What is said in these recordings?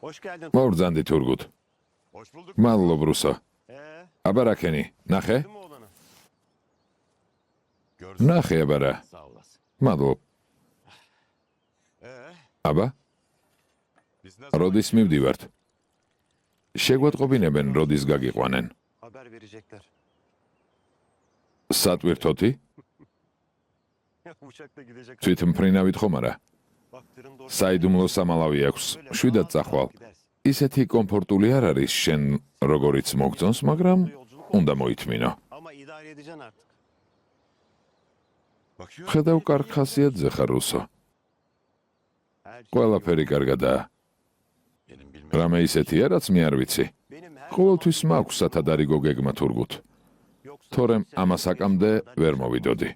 Hoş geldin. მოვრძანდი თურგუთ. Hoş bulduk. მადლობ რუსო. აბა რა ქენი? ნახე? Değil mi oğlanı? Gördün. ნახე აბა რა. Sağ olasın. მადლობ. აბა, Biz ne zaman როდის მივდივართ? შეგვატყობინებენ, როდის გაგიყვანენ. haber verecekler? სატვირთოთი? Uçakla gidecek. თვითმფრინავით ხომ არა? Baktırın doğru. საიდუმლო სამალავი აქვს. შვიდად წახვალ. ისეთი კომფორტული არ არის შენ, როგორიც მოგწონს, მაგრამ უნდა მოითმინო. Ama idare edeceksin artık. Bakıyorum. ხედავ კარგ ხასიათზე ხარ რუსო. Her şey ყველაფერი კარგადაა. benim bilmem. რამე ისეთია, რაც მე არ ვიცი. Benim her ყოველთვის მაქვს სათადარიგო გეგმა თურგუთ. yoksa თორემ ამას აკამდე ვერ მოვიდოდი.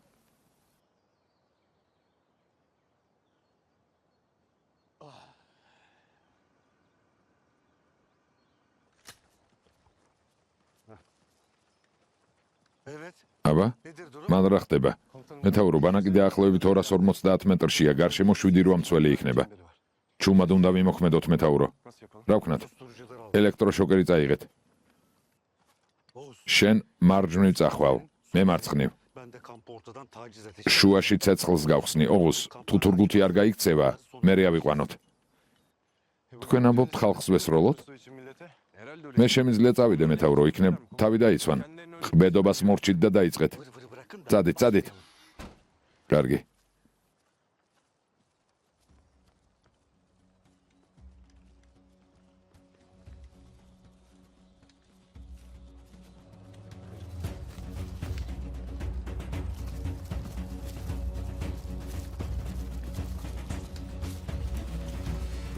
Evet. აბა, Nedir durum? მან რა ხდება? მეთაურო, ბანაკი დაახლოებით 250 მეტრშია, გარშემო 7-8 მცველი იქნება. ჩუმად უნდა ვიმოქმედოთ მეთაურო. Nasıl yapalım? რა ვქნათ? Susturucuları al. ელექტროშოკერი წაიღეთ. Oğuz, შენ მარჯვნივ წახვალ, მე მარცხნივ. ben de kampı ortadan taciz edeceğim. შუაში ცეცხლს გავხსნი. ოღოს, თუ თურგუთი არ გაიქცევა, მე ავიყვანოთ. თქვენ ამბობთ ხალხს ვესროლოთ? Su için millete. Herhalde öyle. მე შემიძლია წავიდე მეთაურო, იქნებ თავი დაიცვან. ხბედობას მორჩით და დაიწყეთ. Vır vır bırakın da. წადით, წადით. კარგი.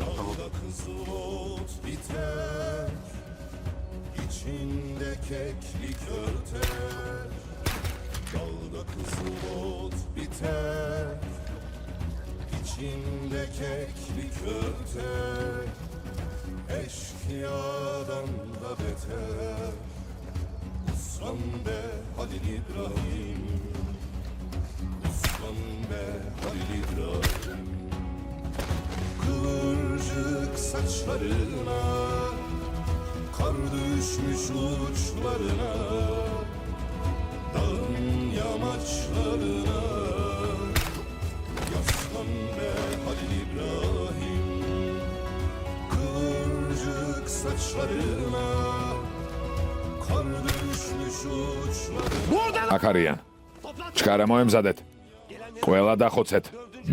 Dalda kızıl ot biter, içinde keklik örter. Dalda kızıl ot biter, içinde keklik örter. Eşkıyadan da beter, uslan be Halil İbrahim, uslan be Halil İbrahim. Kıvırcık saçlarına, kar düşmüş uçlarına, dağın yamaçlarına. Yaslan be Halil İbrahim, kıvırcık saçlarına, kar düşmüş uçlarına. აქ არიან. ჩქარა მოემზადეთ. ყველა დახოცეთ.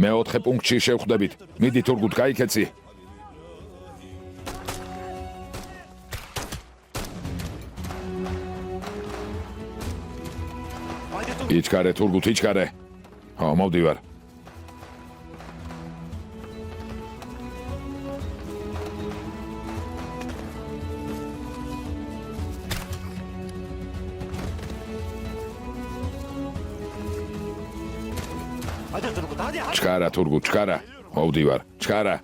მე-4 პუნქტში შევხვდებით. მიდი თურგუთ, გაიქეცი. იჩქარე თურგუთ, იჩქარე. ხო, მოვდივარ. Hadi Turgut hadi hadi. ჩქარა თურგუთ, ჩქარა. მოვდივარ. ჩქარა.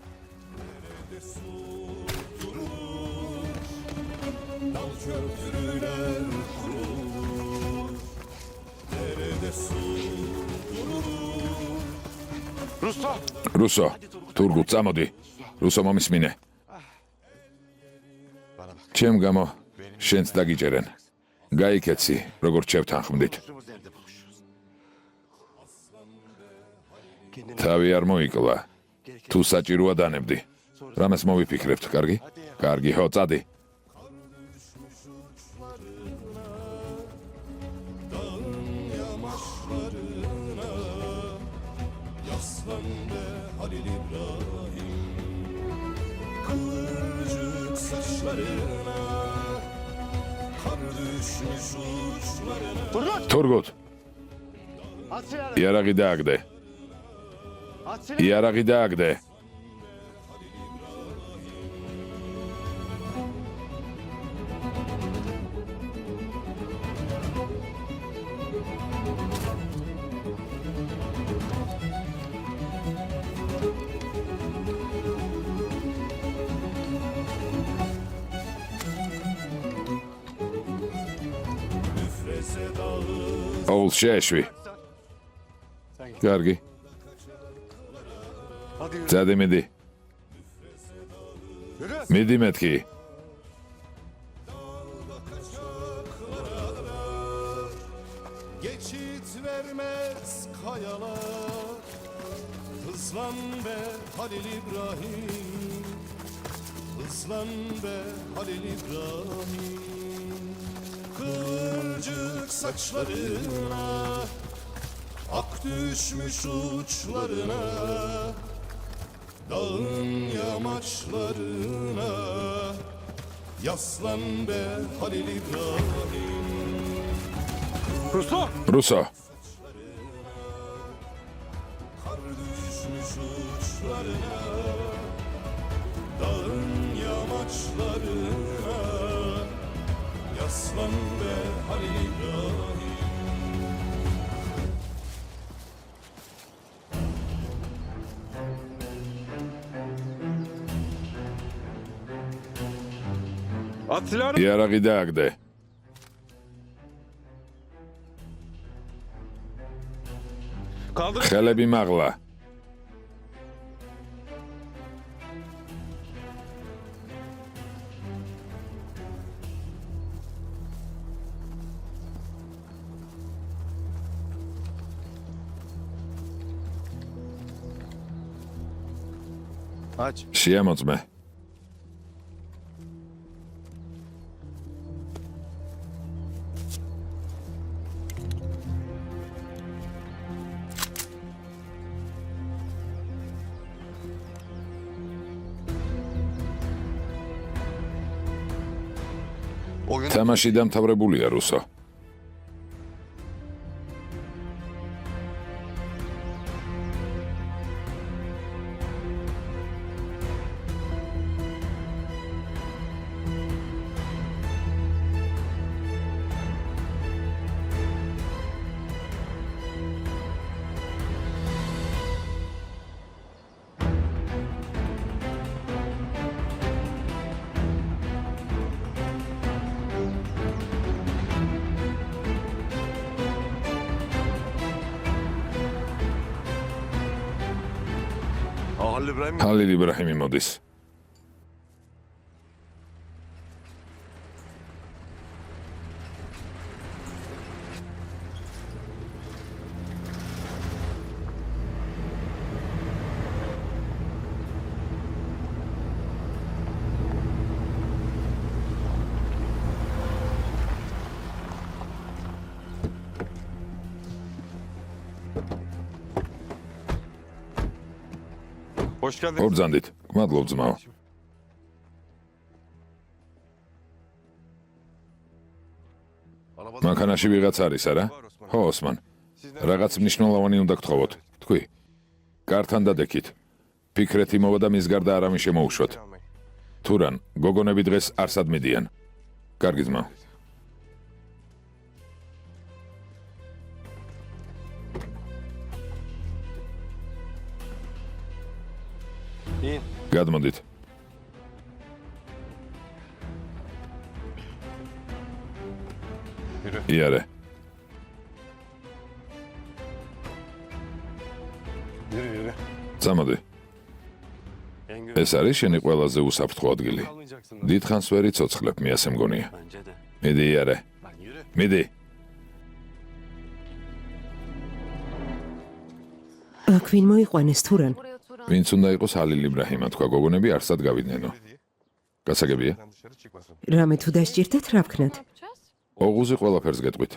Dal köprüler kurulur, derede su durur. Rusta. რუსო, თურგუთ, წამოდი. რუსო მომისმინე. Bana bak. ჩემ გამო შენც დაგიჭერენ. გაიქეცი, როგორც შევთანხმდით. Kırmızı nerede buluşuyoruz? Kendini თავი არ მოიკლა. თუ საჭიროა დანებდი. რამეს მოვიფიქრებთ, კარგი? კარგი, ხო, წადი. Yamaçlarına, yaslan be Halil İbrahim. Kıvırcık saçlarına, kar düşmüş uçlarına. Turgut. თურგუთ, At silahını. იარაღი დააგდე. At silahını. იარაღი დააგდე. Müfreze dağı ოულს შეეშვი. Sen git. კარგი. Hadi yürü. წადი მიდი. Yürü. მიდი მეთქი. Geçit vermez kayalar. Hızlan be Halil İbrahim. Hızlan be Halil İbrahim. Kıvırcık saçlarına, ak düşmüş uçlarına, dağın yamaçlarına, yaslan be Halil İbrahim. Russo. რუსო, Kar düşmüş uçlarına, dağın yamaçlarına, yaslan be Halil İbrahim. At silahını. იარაღი დააგდე. Kaldır. ხელები მაღლა. Aç. შეამოწმე. Oyun. თამაში დამთავრებულია, რუსო. Halil İbrahim. ჰალილ იბრაჰიმი მოდის. Hoş geldin. ორბძანდით. გმადლობ ძმაო. მანქანაში ვიღაც არის, არა? ხო, ოსმან. რაღაც მნიშვნელოვანი უნდა გთხოვოთ. თქვი. კართან დადექით. ფიქრეთ იმოვა და მის გარდა არავინ შემოუშვათ. თურან, გოგონები დღეს არ სადმიდიან. კარგი ძმაო. İn. გადმოდით. Yürü. იარე. Yürü yürü. წამოდი. En güven. ეს არის შენი ყველაზე უსაფრთხო ადგილი. Kalmayacaksın. დიდხანს ვერ იცოცხლებ, მე ასე მგონია. Bence de. მიდი იარე. Lan yürü. მიდი. აქ ვინ მოიყვანეს თურან? ვინც უნდა იყოს ჰალილ იბრაჰიმა, თქვა გოგონები არსად გავიდნენ. გასაგებია? Sen dışarı çıkmasın. რამე თუ დასჭირდათ რა ვქნათ? ოღუზი ყველაფერს გეტყვით.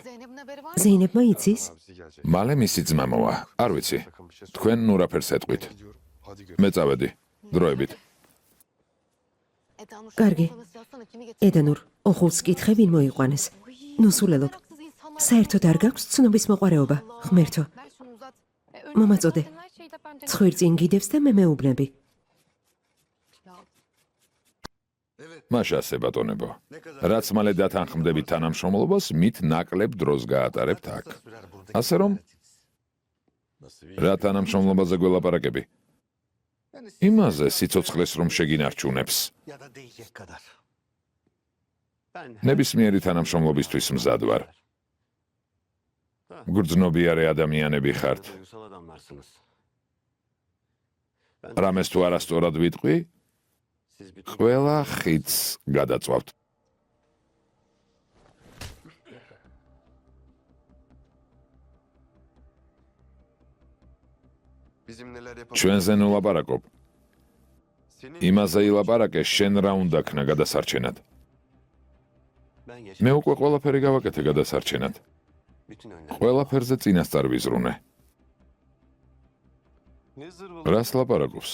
ზეინებმა იცის? Abisi gelecek. მალე მისი ძმა მოვა. არ ვიცი. Sakın bir şey söyle. თქვენ ნუ რაფერს ეტყვით. Gidiyorum. Hadi gör. მე წავედი. დროებით. კარგი. ედანურ, ოხულს კითხე ვინ მოიყვანეს? ნუ სულელობ. საერთოდ არ გაქვს ცნობის მოყარეობა, ღმერთო. მომაწოდე. ცხვირწინ გიდევს და მე მეუბნები. მაშ ასე ბატონებო. რაც მალე დათანხმდებით თანამშრომლობას, მით ნაკლებ დროს გაატარებთ აქ. Sürer burada. ასე რომ Nasıl bir? რა თანამშრომლობაზე გველაპარაკები? Yani იმაზე სიცოცხლეს რომ შეგინარჩუნებს. ya da değecek kadar. Ben ნებისმიერი თანამშრომლობისთვის მზად ვარ. გრძნობიარე ადამიანები ხართ. duygusal adamlarsınız. Ben რამეს თუ არასწორად ვიტყვი, ყველა ხიდს გადაწვავთ. ჩვენზე ნუ ლაპარაკობ. იმაზე ილაპარაკე, შენ რა უნდა ქნა გადასარჩენად. მე უკვე ყველაფერი გავაკეთე გადასარჩენად. ყველაფერზე წინასწარ ვიზრუნე. რას ლაპარაკობს?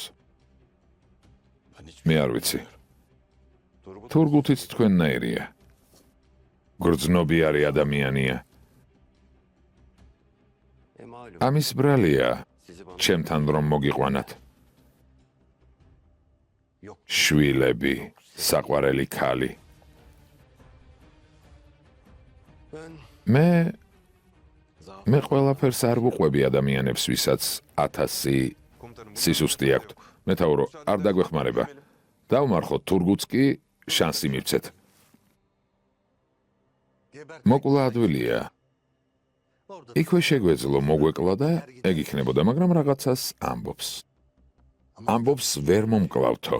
მე არ ვიცი. თურგუთიც თქვენნაირია. გრძნობიარე ადამიანია. ამის ბრალია ჩემთან რომ მოგიყვანათ. შვილები, საყვარელი ქალი. მე ყველაფერს არ ვუყვები ადამიანებს, ვისაც 1000 სისუსტი აქვთ. მეთაურო, არ დაგვეხმარება. დავმარხოთ თურგუთს კი შანსი მივცეთ. მოკლა ადვილია. იქვე შეგვეძლო მოგვეკლა და ეგ იქნებოდა, მაგრამ რაღაცას ამბობს. ამბობს ვერ მომკლავთო.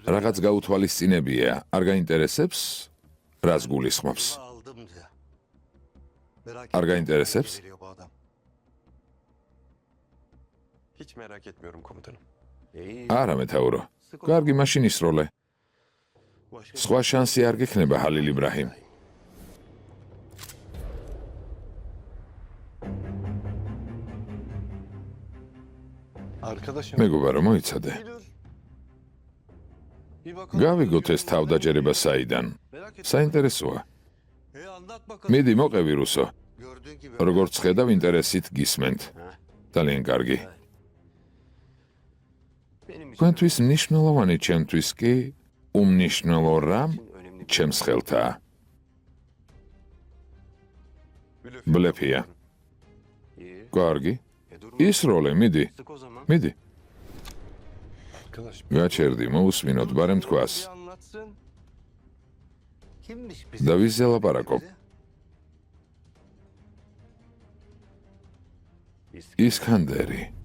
რაღაც გაუთვალისწინებია, არ გაინტერესებს? რას გულისხმობს? არ გაინტერესებს? Hiç merak etmiyorum komutanım. არა მეთაურო. კარგი, მაშინ ისროლე. სხვა შანსი არ გექნება, ჰალილ იბრაჰიმ. Arkadaşım. მეგობარო, მოიცადე. გავიგოთ ეს თავდაჯერება საიდან. საინტერესოა. მიდი, მოყევი რუსო. როგორც ხედავ, ინტერესით გისმენთ. ძალიან კარგი. თქვენთვის მნიშვნელოვანი, ჩემთვის კი უმნიშვნელო რამ ჩემს ხელთაა. ბლეფია. კარგი. ისროლე, მიდი. მიდი. გაჩერდი, მოусმინოთ, ბარემ თქვას. და ვიზე ლაპარაკობ? ისქანდერი.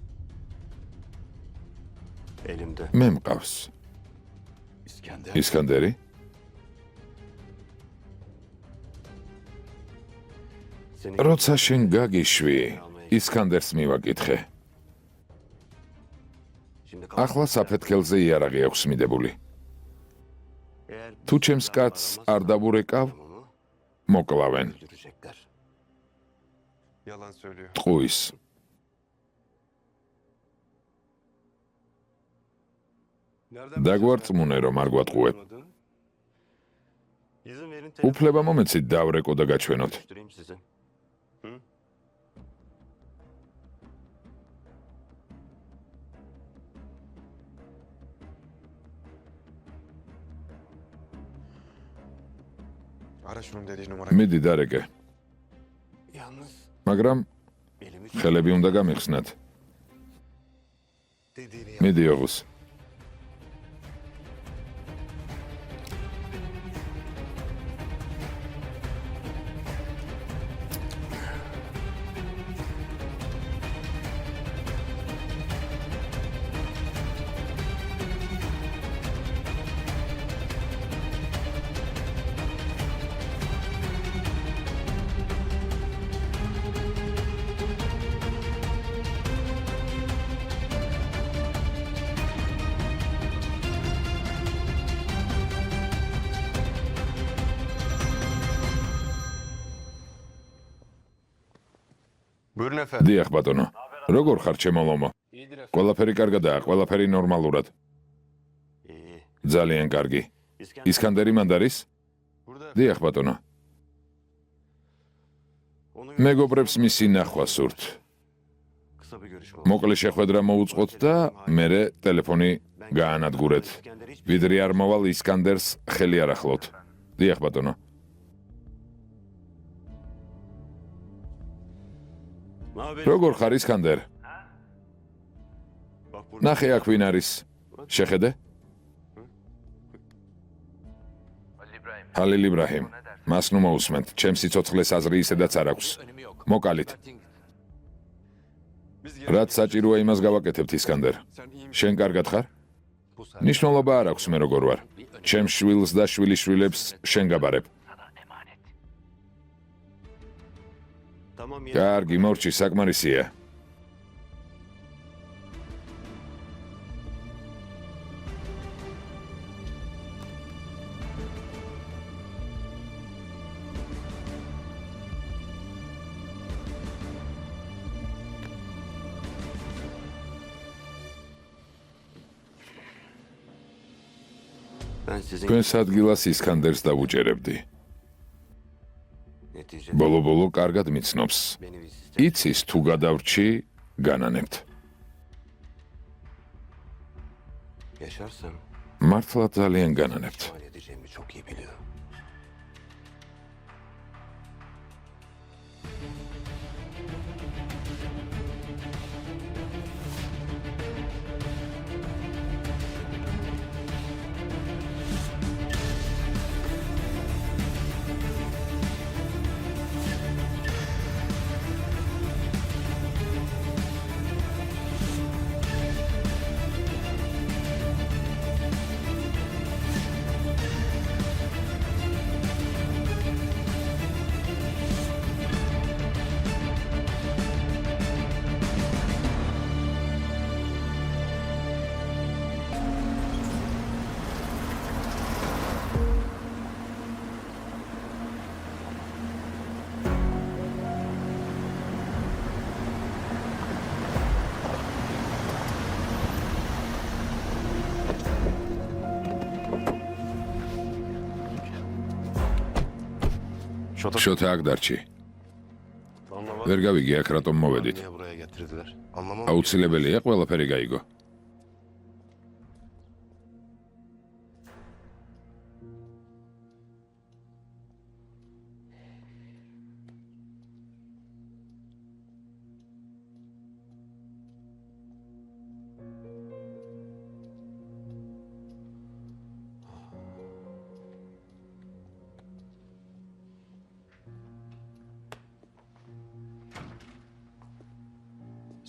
Elimde. მე მყავს. ისქანდერი? როცა შენ გაგიშვი, ისქანდერს მივაკითხე. ახლა საფეთქელზე იარაღი აქვს მიდებული. თუ ჩემს კაცს არ დავურეკავ, მოკლავენ. Yalan söylüyor. ტყუის. დაგვარწმუნე, რომ არ გვატყუებ. İzin verin უფლება მომეცით დავრეკო და გაჩვენოთ. tanıştırayım sizi. Ara şunun dediği numara. მიდი დარეკე, Yalnız მაგრამ elimi ხელები უნდა გამიხსნათ. მიდი ოღუს. Buyurun efendim. დიახ ბატონო. როგორ ხარ ჩემო ლომო? İyidir efendim. ყველაფერი კარგადაა, ყველაფერი ნორმალურად. İyi. ძალიან კარგი. ისქანდერი მანდ არის? Burada დიახ ბატონო. onu მეგობრებს მისი ნახვა სურთ. kısa bir görüşme. მოკლე შეხვედრა მოუწყოთ და მერე ტელეფონი გაანადგურეთ. ვიდრე არ მოვალ ისკანდერს ხელი არ ახლოთ. დიახ ბატონო. როგორ ხარ ისკანდერ? Bak burada. ნახე აქ ვინ არის? შეხედე? ჰალილ იბრაჰიმ. მას ნუ მოусმენთ. ჩემს სიცოცხლეს აზრი ისედაც არ აქვს. მოკალით. Biz რაც საჭიროა იმას გავაკეთებთ ისკანდერ. Sen iyi misin? შენ კარგად ხარ? ნიშნულობა არ აქვს მე როგორ ვარ. ჩემს შვილს და შვილიშვილებს შენ გაბარებ. Tamam ya. კარგი, მორჩი, საკმარისია. Ben sizin თქვენს ადგილას ისქანდერს დავუჭერებდი. neticede ბოლო-ბოლო კარგად მიცნობს. beni bir sistem იცის თუ გადავრჩი, განანებთ. yaşarsam მართლა ძალიან განანებთ. mal edeceğimi çok iyi biliyorum. შოთა აქ დარჩი. Anlamadım. ვერ გავიგე აქ რატომ მოვედით. Niye buraya getirdiler? Anlamadım. აუცილებელია ყველაფერი გაიგო.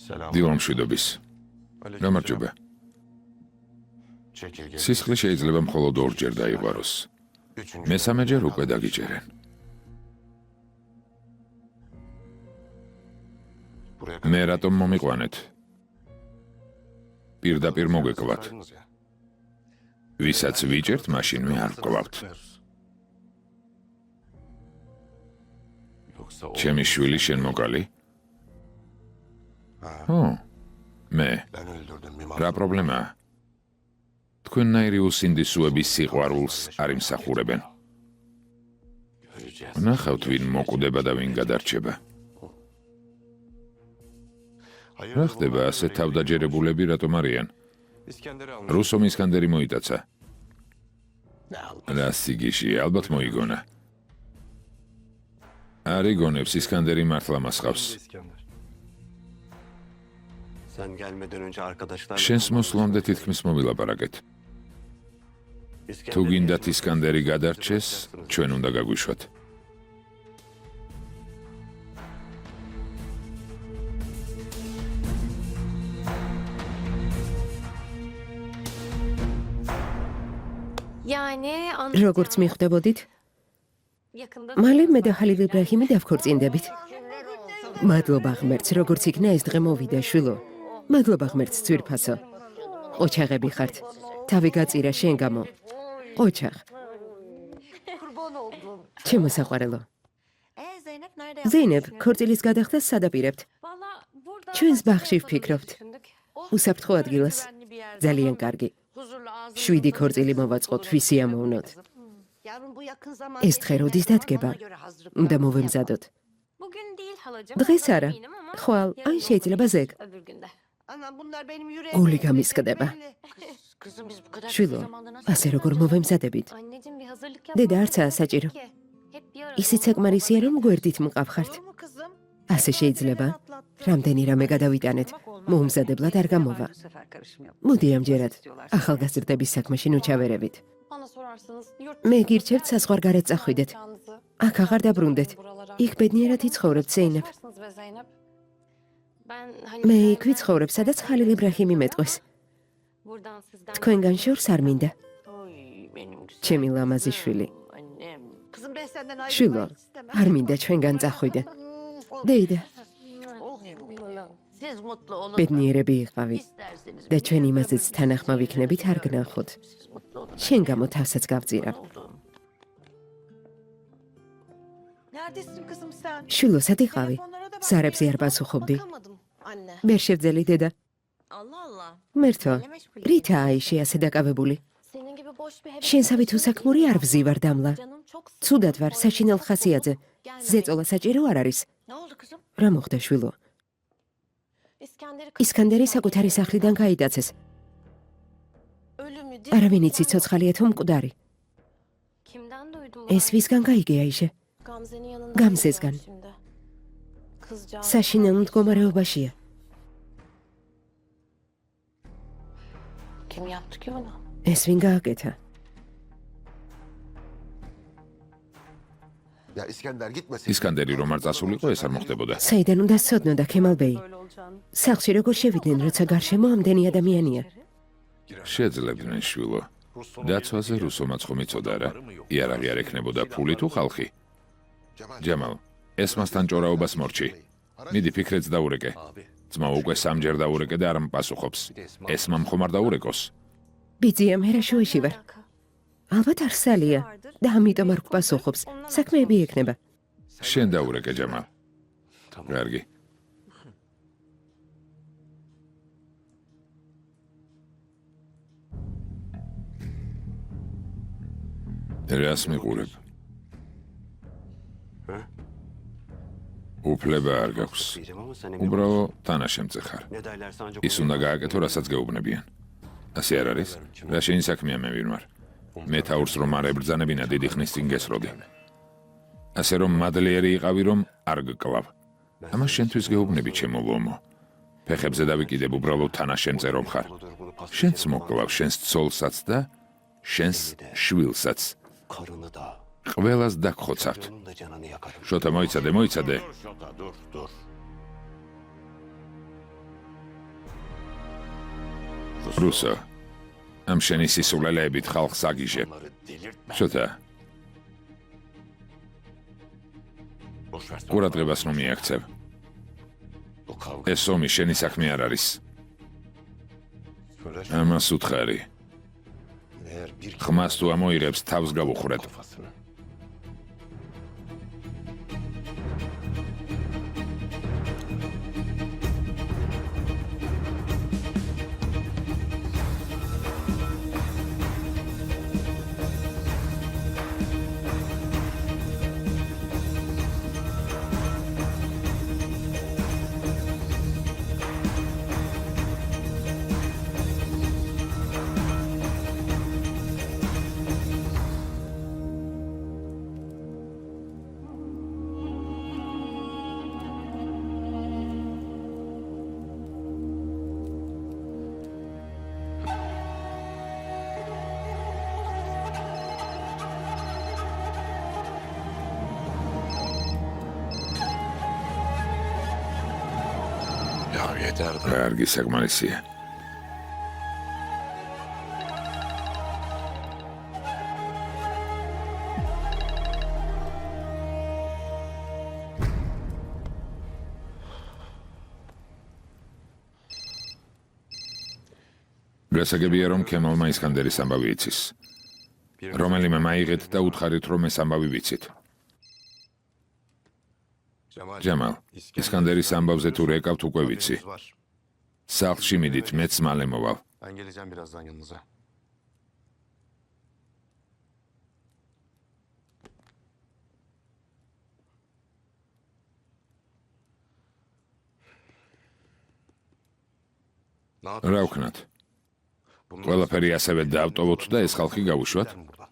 Selam. დილამშვიდობის. გამარჯობა. Çekirge. სისხლი შეიძლება მხოლოდ ორჯერ დაიღვაროს. Üçüncü. მესამეჯერ უკვე დაგიჭერენ. Buraya მე რატომ მომიყვანეთ? პირდაპირ მოგეკლათ. Saydınız ya. ვისაც ვიჭერთ, მაშინვე არ ვკლავთ. Yoksa o... ჩემი შვილი შენ მოკალი? Ha, ო, მე. ben öldürdüm bir რა პრობლემაა? თქვენნაირი უსინდისოების სიყვარულს არ იმსახურებენ. Göreceğiz. ნახავთ ვინ მოკვდება და ვინ გადარჩება. Hayır, რა ხდება ასე თავდაჯერებულები რატომ არიან? İskender'i almış. რუსომ ისკანდერი მოიტაცა. Ne almış? რა სიგიში, ალბათ მოიგონა. არ იგონებს ისკანდერი მართლა მასყავს. İskender. Sen gelmeden önce arkadaşlarla შენს მოსვლამდე თითქმის მოვილაპარაკეთ. თუ გინდათ ისკანდერი გადარჩეს, ჩვენ უნდა გაგვიშვათ. Yani როგორც მიხვდებოდით, მალე მე და ხალილ იბრაჰიმი დავქორწინდებით. მადლობა ღმერთს, როგორც იქნა ეს დღე მოვიდა შვილო. მადლობა ღმერთს ძვირფასო. ოჩაღები ხართ. თავი გაწირა შენ გამო. ოჩაღ. ჩემო საყვარელო. ზეინებ, ქორწილის გადახდას სადაპირებთ. ჩვენს ბაღში ვფიქრობთ. უსაფრთხო ადგილას. ძალიან კარგი. 7 ქორწილი მოვაწყოთ, ვისი ამოვნოთ. ეს დღე როდის დადგება? უნდა მოვემზადოთ. დღეს არა. ხვალ, ან შეიძლება ზეგ. გული გამისკდება. შვილო, ასე როგორ მოვემზადებით? დედა არცაა საჭირო. ისიც საკმარისია რომ გვერდით მყავხართ. ასე შეიძლება? რამდენი რამე გადავიტანეთ, მოუმზადებლად არ გამოვა. მოდი ამჯერად, ახალგაზრდების საქმეში ნუჩავერებით. მე გირჩევთ საზღვარგარეთ წახვიდეთ. აქ აღარ დაბრუნდეთ. იქ ბედნიერად იცხოვრებთ ზეინებ. მე იქ ვიცხოვრებ, სადაც ხალილ იბრაჰიმი მეტყვის. თქვენგან შორს არ მინდა. ჩემი ლამაზი შვილი. Kızım ben senden ayrılmayı შვილო, istemem. არ მინდა ჩვენგან წახვიდე. დეიდა, Siz mutlu olun. ბედნიერები იყავი İsterseniz და ჩვენ იმაზეც თანახმა ვიქნებით არ გნახოთ. siz mutlu olun. შენ გამო თავსაც გავწირავ. Oldum. Neredesin kızım sen? შვილო, სად იყავი? Telefonlara da ზარებზე არ პასუხობდი. Bakamadım anne. ვერ შევძელი დედა. Allah Allah. მერთო, Ne meşgul? რითა აიში ასე დაკავებული? Senin gibi boş bir heves. შენსავით უსაქმური არ ვზივარ დამლა. Canım çok sıkıldı. ცუდად ვარ საშინელ ხასიათზე. Gelme ზეწოლა საჭირო არ არის. Ne oldu kızım? რა მოხდა შვილო? benim. İskender'i ისკანდერი საკუთარი სახლიდან გაიტაცეს. ölümü არავინ იცი ცოცხალია თუ მკვდარი. Kimden duydum? ეს ვისგან გაიგე აიშე? Gamze'nin yanında. Gamzes'gan. Şimdi. Kızcağız. საშინელ მდგომარეობაშია. Kim yaptı ki bunu? ეს ვინ გააკეთა? Ya İskender gitmesin. ისკანდერი რომ არ წასულიყო, ეს არ მოხდებოდა. საიდან უნდა სცოდნოდა ქემალბეი? Böyle olacağını. სახლში როგორ შევიდნენ, როცა გარშემო ამდენი ადამიანია? შეძლებდნენ შვილო. დაცვაზე რუსო მაცხომი წოდა რა. იარაღი არ ექნებოდა ფული თუ ხალხი. ჯამალ, ეს მასთან ჭორაობას მორჩი. მიდი ფიქრეც დაურეკე. Abi. ძმა უკვე სამჯერ დაურეკე და არ მპასუხობს. ეს მამხომ არ დაურეკოს. ბიძია მე რა შუაში ვარ. ალბათ არსალია და ამიტომ არ გპასუხობს. საქმეები ექნება. შენ დაურეკე ჯამალ. კარგი. რას მიყურებ? უფლება არ გაქვს. Diyeceğim ama sen emin უბრალო თანაშემწე ხარ. Ne derlerse ancak ის უნდა გააკეთო, რასაც გეუბნებიან. ასე არ არის? რა შენი საქმეა მე ვინ ვარ? მე თაურს რომ არ ებრძანებინა დიდი ხნის წინ გესროდი. ასე რომ მადლიერი იყავი რომ არ გკლავ. ამას შენთვის გეუბნები ჩემო ლომო. ფეხებზე დავიკიდებ უბრალო თანაშემწე რომ ხარ. შენც მოკლავ შენს ცოლსაც და შენს შვილსაც. karını da, ყველას დაგხოცავთ. onun da canını yakarım. შოთა მოიცადე, მოიცადე. Şota dur dur. რუსო. ამ შენი სისულელეებით ხალხს აგიჟებ. Onları delirtme. შოთა, Boş ver. ყურადღებას რომ მიაქცევ. Bu kavga. ეს ომი შენი საქმე არ არის. Söyle. ამას უთხარი. Eğer bir ხმას თუ ამოიღებს თავს გავუხრეთ. kafasını. Ya yeter de. კარგი საკმარისია. გასაგებია რომ ქემალმა ისკანდერის ამბავი იცის. რომელიმე მაიღეთ და უთხარით რომ ეს ამბავი ვიცით. ჯამალ, ისკანდერის ამბავზე თუ რეკავთ უკვე ვიცი. Var. სახლში მიდით, მეც მალე მოვალ. Ben geleceğim birazdan yanınıza. Ne yapıyorsun? რა ვქნათ? Bundan ყველაფერი ასევე დავტოვოთ და ეს ხალხი გავუშვათ? Gideceğim buradan.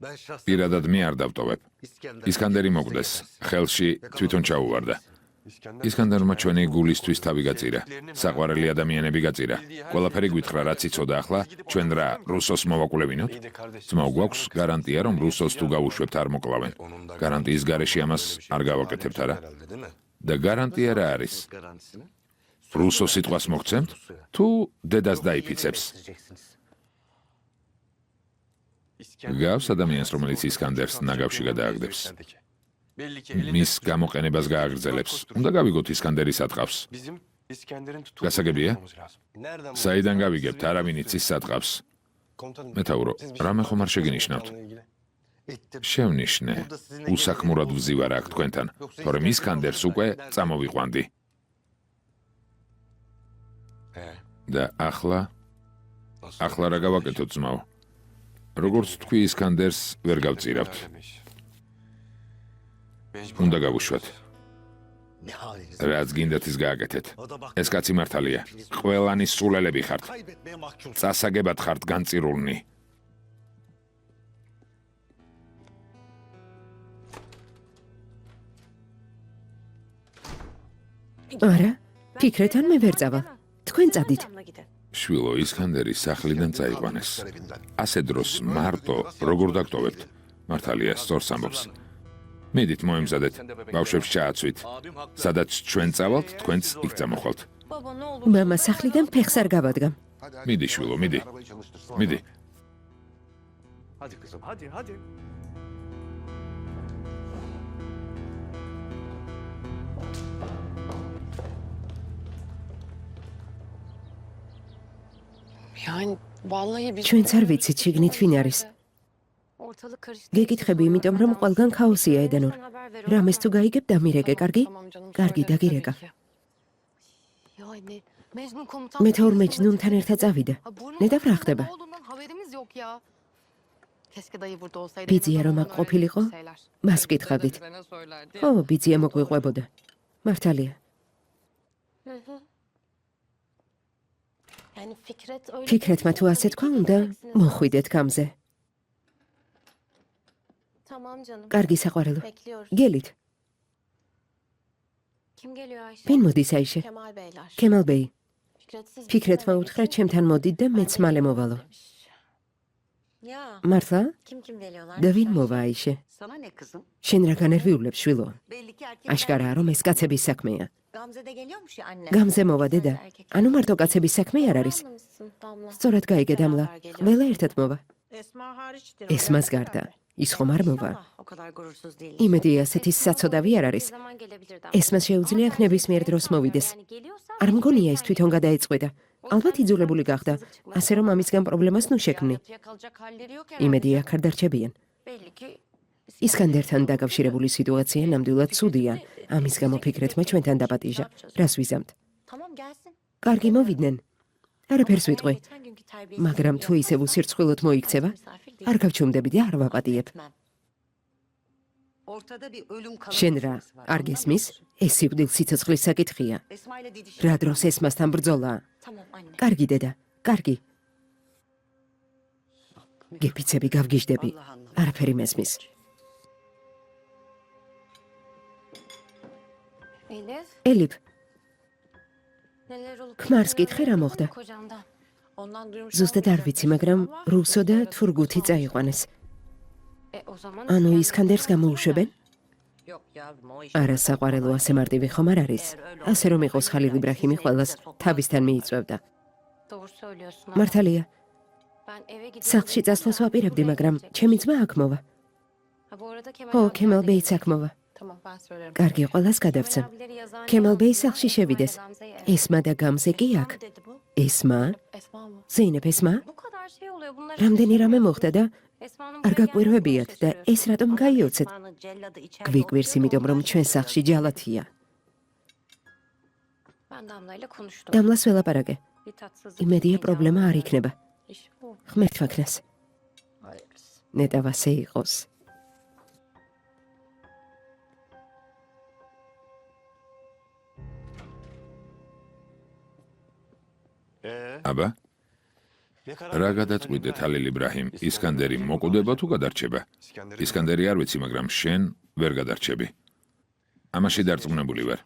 Ben şahsen პირადად მე არ დავტოვებ. İskender. ისკანდერი მოგდეს, ხელში თვითონ ჩაუვარდა. ისკანდერმა ჩვენი გულისთვის თავი გაწირა. საყვარელი ადამიანები გაწირა. ყველაფერი გვითხრა, რაც იცოდა ახლა, ჩვენ რა რუსოს მოვაკვლევინოთ? İyi de kardeşim. ძმაო, გვაქვს გარანტია, რომ რუსოს თუ გავუშვებთ არ მოკლავენ. გარანტიის გარეშე ამას არ გავაკეთებთ არა? Herhalde değil mi? და გარანტია რა არის? Garantisini. რუსო სიტყვას მოგცემთ? თუ დედას დაიფიცებს? გავს ადამიანს, რომელიც ისკანდერს ნაგავში გადააგდებს. მის გამოყენებას გააგრძელებს. უნდა გავიგოთ ისკანდერის სატყავს. გასაგებია? საიდან გავიგებთ? არავინ იცის სატყავს. მეთაურო, რამე ხომ არ შეგინიშნავთ? შევნიშნე. უსაქმურად ვზივარ აქ თქვენთან, თორემ ისკანდერს უკვე წამოვიყვანდი. და ახლა რა გავაკეთოთ, ძმაო? როგორც თქვი, ისკანდერს ვერ გავწირავთ. უნდა გავუშვათ. რაც გინდათ ის გააკეთეთ. ეს კაცი მართალია. ყველანი სულელები ხართ. წასაგებად ხართ განწირულნი. არა, ფიქრეთან მე ვერ წავალ. თქვენ წადით. შვილო, ისკანდერის სახლიდან წაიყვანეს. ასე დროს მარტო როგორ დაგტოვებთ? მართალია, სწორს ამბობს. მიდით მოემზადეთ, ბავშვებს ჩააცვით. სადაც ჩვენ წავალთ, თქვენც იქ წამოხვალთ. მამა სახლიდან ფეხს არ გავადგამ. მიდი, შვილო, მიდი. მიდი. Hadi kızım, hadi. Yani vallahi biz ჩვენც არ ვიცით შიგნით ვინ არის. Ortalık karıştı. გეკითხები, იმიტომ რომ ყველგან ქაოსია, ედენურ. რამეს თუ გაიგებ, დამირეკე, კარგი? კარგი, დაგირეკა. Yani Mecnun komutan. მეთაურ მეჯნუნთან ერთად წავიდა. ნედავ რა ხდება? Haberimiz yok ya. Keşke dayı burada olsaydı. ბიძია რომ აქ ყოფილიყო? მას ვკითხავდით. ხო, ბიძია მოგვიყვებოდა. მართალია. Yani Fikret öyle. ფიქრეთმა თუ ასე თქვა, უნდა მოხვიდეთ გამზე. Tamam canım. კარგი საყვარელო. Bekliyoruz. გელით. Kim geliyor Ayşe? ვინ მოდის აიშე? Kemal Beyler. ქემალ ბეი. Fikretsiz ფიქრეთმა უთხრა, ჩემთან მოდით და მეც მალე მოვალო. Ya მართლა? kim geliyorlar? და ვინ მოვა აიშე? Sana ne kızım? შენ რა განერვიულებს, შვილო? Belli ki erkek. აშკარაა, რომ ეს კაცების საქმეა. Gamze de geliyormuş ya anne. გამზე მოვა დედა. ანუ მარტო კაცების საქმე არ არის. Anlamışsın Damla. სწორად გაიგე დამლა. ყველა ერთად მოვა. Esma hariçtir. ესმას გარდა. ის ხომ არ მოვა? O kadar gurursuz değil. იმედი ასეთი საცოდავი არ არის. Ne zaman gelebilir Damla? ესმას შეუძლია ნებისმიერ დროს მოვიდეს. Yani geliyorsa არ მგონია ის თვითონ გადაეწყვეტა. ალბათ იძულებული გახდა, ასე რომ ამისგან პრობლემას ნუ შექმნი. yatıya kalacak halleri yok herhalde. იმედი აქ არ დარჩებიან. Belli ki ისკანდერთან დაკავშირებული სიტუაცია ნამდვილად ცუდია. ამის გამო ფიქრეთმა ჩვენთან დაპატიჟა. რას ვიზამთ? Tamam gelsin. კარგი მოვიდნენ. არაფერს ვიტყვი. Geçen günkü terbiyesiz. მაგრამ თუ ისევ უსირცხვილოდ მოიქცევა, არ გავჩუმდები და არ ვაპატიებ. Ortada bir ölüm შენ რა, არ გესმის? ეს სიკვდილ სიცოცხლის საკითხია. Esma ile didişim. რა დროს ესმასთან ბრძოლა? Tamam anne. კარგი დედა, კარგი. გეფიცები გავგიჟდები. არაფერი მესმის. Elif ელიფ, neler olup ქმარს bittiğini კითხე რა öğrendin mi მოხდა? kocandan? Ondan duymuş. ზუსტად არ ვიცი, მაგრამ რუსო და თურგუთი წაიყვანეს. O zaman ანუ İskender ისკანდერს გამოუშვებენ? Yok yavrum o iş. არა, საყვარელო ასე მარტივი ხომ არ არის. ასე რომ იყოს ხალილ იბრაჰიმი ყველას თავისთან მიიწვევდა. Doğru söylüyorsun. ama მართალია, Ben eve gidiyorum. სახლში წასვლას ვაპირებდი, მაგრამ ჩემი ძმა აქ მოვა. Ha, bu arada Kemal ხო, abiler ქემალ de ბეიც gelecek. აქ მოვა. tamam ben söylerim. კარგი, ყველას გადავცემ. Kemal abileri yazıhane ქემალ ბეი aldı. სახლში შევიდეს. Gamze'ye. ესმა და გამზე კი აქ. Ne dedi bu? ესმა? Esma mı? ზეინებ ესმა? Bu kadar şey oluyor. Bunlar რამდენი რამე მოხდა და Esma'nın არ buraya გაკვირვებიათ gelmesi და şaşırıyor. ეს რატომ გაიოცეთ? Esma'nın celladı içeride გვიკვირს, oturuyor, იმიტომ რომ ondan ჩვენ şüphe სახლში ჯალათია. Ben Damla'yla konuştum. დამლას ველაპარაკე. Bir tatsızlık იმედია çıkmayacağını პრობლემა არ söyledi. იქნება. İş bu. ღმერთმა ქნას. Hayırlısı. ნეტავ ასე იყოს. აბა, რა გადაწყვიტეთ ჰალილ იბრაჰიმ? ისკანდერი მოკვდება თუ გადარჩება? ისკანდერი არ ვიცი, მაგრამ შენ ვერ გადარჩები. ამაში დარწმუნებული ვარ.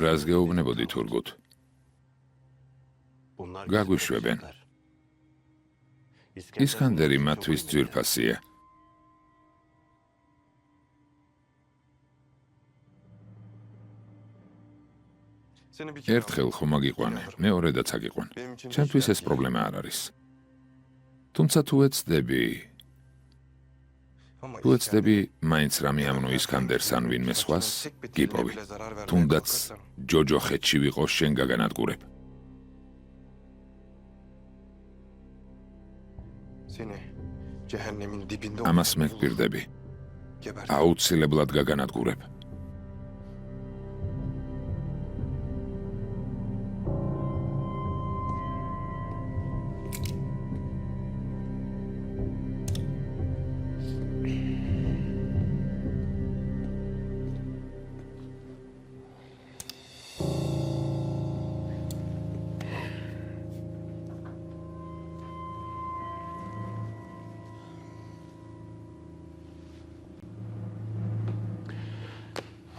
რას გეუბნებოდი თურგუთ? გაგვიშვებენ. ისკანდერი მათთვის ძვირფასია. ერთხელ ხომ აგიყვანე, მეორედაც აგიყვან. ჩემთვის ეს პრობლემა არ არის. თუმცა თუ ეცდები, მაინც რამე ამნო ისკანდერს ან ვინმე სხვას გიპოვი. თუნდაც ჯოჯოხეთში ვიყო შენ გაგანადგურებ. ამას მეგპირდები. აუცილებლად გაგანადგურებ.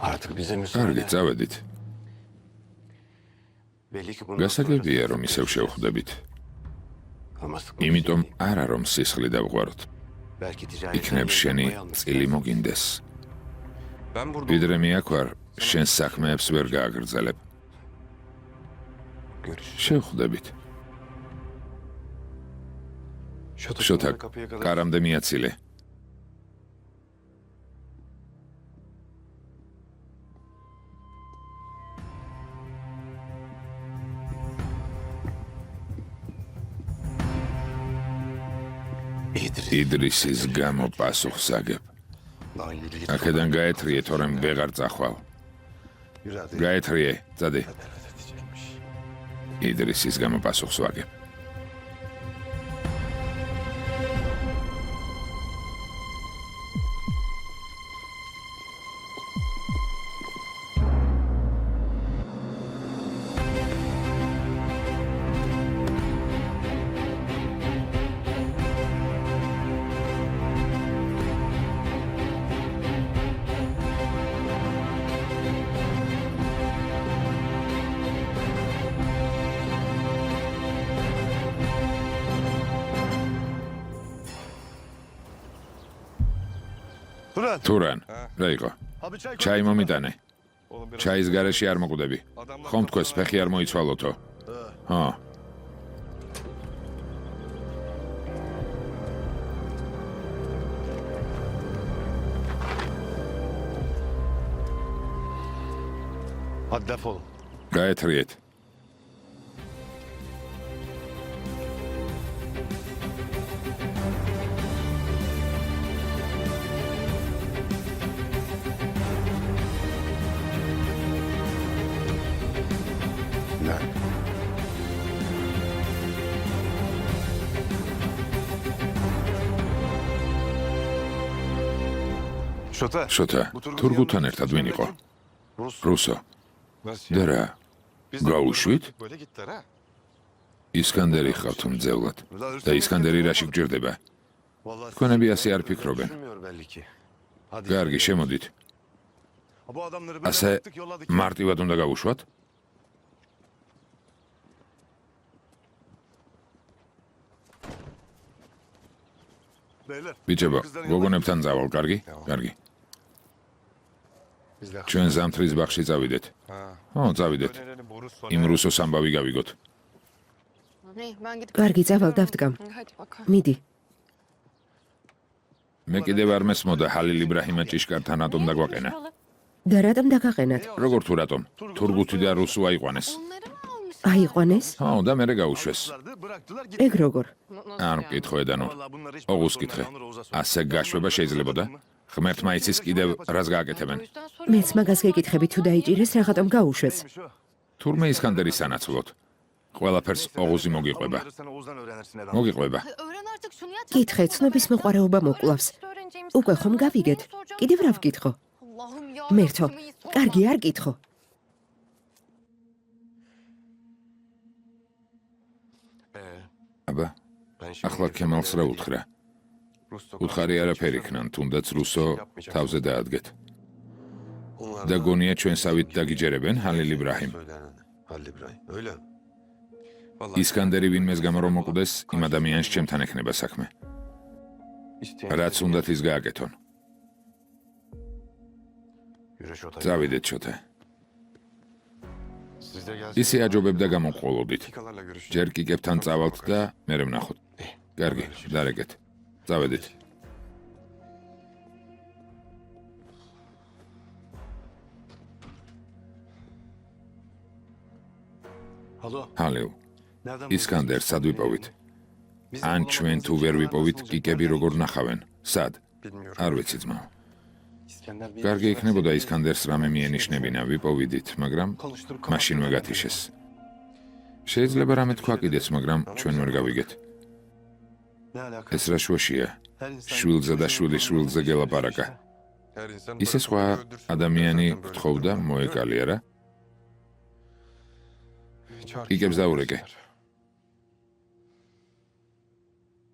Artık bize კარგი, müsaade. წავედით. Belli ki bundan გასაგებია, sonrası რომ ისევ შევხვდებით. ama sıkıntı იმიტომ şey. არა რომ სისხლი დავღვაროთ. Belki ticaret იქნებ შენი წილი მოგინდეს. ვიდრე მიაქვარ, შენ საქმეებს ვერ გააგრძელებ. Görüşürüz. შევხვდებით. შოთა, კარამდე მიაცილე. იდრისის გამო პასუხს აგებ. აქედან გაეთრიე, თორემ ვეღარ წახვალ. გაეთრიე, წადი. იდრისის გამო პასუხს ვაგებ. თურან, რა იყო? ჩაი მომიტანე. ჩაის გარეშე არ მოკვდები. ხომ თქოს ფეხი არ მოიცვალოთო? ჰო. Hadi defol. გაეთრიეთ. Ne? Şota. შოთა, თურგულთან ერთად ვინ იყო? რუსო. და რა? გაუშვით? Böyle gittiler ha. ისკანდერი ხავთ მძევლად. და ისკანდერი რაში გჭირდება? თქვენები ასე არ ფიქრობენ. Düşünmüyor belli ki. Hadi. კარგი, შემოდით. Bu adamları böyle ასე attık yolladık. მარტივად უნდა გავუშვათ? Beyler. ბიჭებო, გოგონებთან წავალ, კარგი? კარგი. Biz de ჩვენ ზამთრის ბაღში წავიდეთ. Ha. ო, წავიდეთ. Dönelim Boris sonra. იმ რუსოს ამბავი გავიგოთ. Ben gidip კარგი, წავალ, დავდგამ. Hadi bakalım. მიდი. მე კიდევ არ მესმოდა ჰალილ იბრაჰიმა ჭიშკართან რატომ დაგვაყენა. და რატომ დაგაყენათ? როგორ თუ რატომ? თურგუთი და რუსუ აიყვანეს. onları mı almış? აიყვანეს? ო, და მე გაუშვეს. Bıraktılar gitti. ეგ როგორ? არ მკითხე დანო. Vallahi bunlar hiç ოღუს sorun კითხე. olmayan Oğuz'a sorun. ასე გაშვება შეიძლებოდა? ღმერთმა იცის კიდევ რას გააკეთებენ. O yüzden soruyorum. მეც მაგას გეკითხები თუ დაიჭირეს რაღაცომ გაუშვეს. Neymiş o? თურმე ისკანდერის სანაცვლოდ. ყველაფერს ოღუზი მოგიყვება. Bunları sen Oğuz'dan öğrenirsin herhalde. მოგიყვება. Öğren artık şunu ya. კითხე, ცნობის მოყარეობა მოკლავს. უკვე ხომ გავიგეთ? კიდევ რა ვკითხო? Allah'ım ya. მერთო, Rabbim, iyi sorma. კარგი, არ კითხო. აბა, Ben şimdi ახლა ქემალს რა უთხრა? Rus უთხარი არაფერი ქნან, თუნდაც რუსო თავზე დაადგეთ. Onlar და გონია ჩვენსავით დაგიჯერებენ ჰალილ იბრაჰიმ. söylendi. Halil İbrahim. Öyle mi? ისკანდერი ვინმეს გამო რომ მოკვდეს, იმ ადამიანს ჩემთან ექნება საქმე. რაც უნდათ ის გააკეთონ. Yürü Şota. წავიდეთ შოთა. Siz de gelseniz. ისე აჯობებდა გამოვყოლოდით. Tikalarla görüşeceğim. ჯერ კიკებთან წავალთ და მერე ვნახოთ. კარგი, დარეგეთ. წავედით. Alo. ჰალეო, Nereden ისკანდერ, სად ვიპოვით? Biz ან ჩვენ თუ ვერ ვიპოვით, კიკები როგორ ნახავენ? სად? Bilmiyorum. არ ვიცი ძმა. İskender bir კარგი იქნებოდა ისკანდერს რამე მიენიშნებინა, ვიპოვიდით, მაგრამ konuşturup მაშინვე გათიშეს. შეიძლება რამე თქვა კიდეც, მაგრამ ჩვენ ვერ გავიგეთ. Ne alaka? ეს რა შუაშია? Her insan შვილზე და შვილის შვილზე გელაპარაკა. Her insan ისე bırakıp სხვა öldürsün. ადამიანი Zaten böyle გთხოვდა bir durum. მოეკალია რა. Çarpıcı კიკებს დაურეკე. olmuşlar.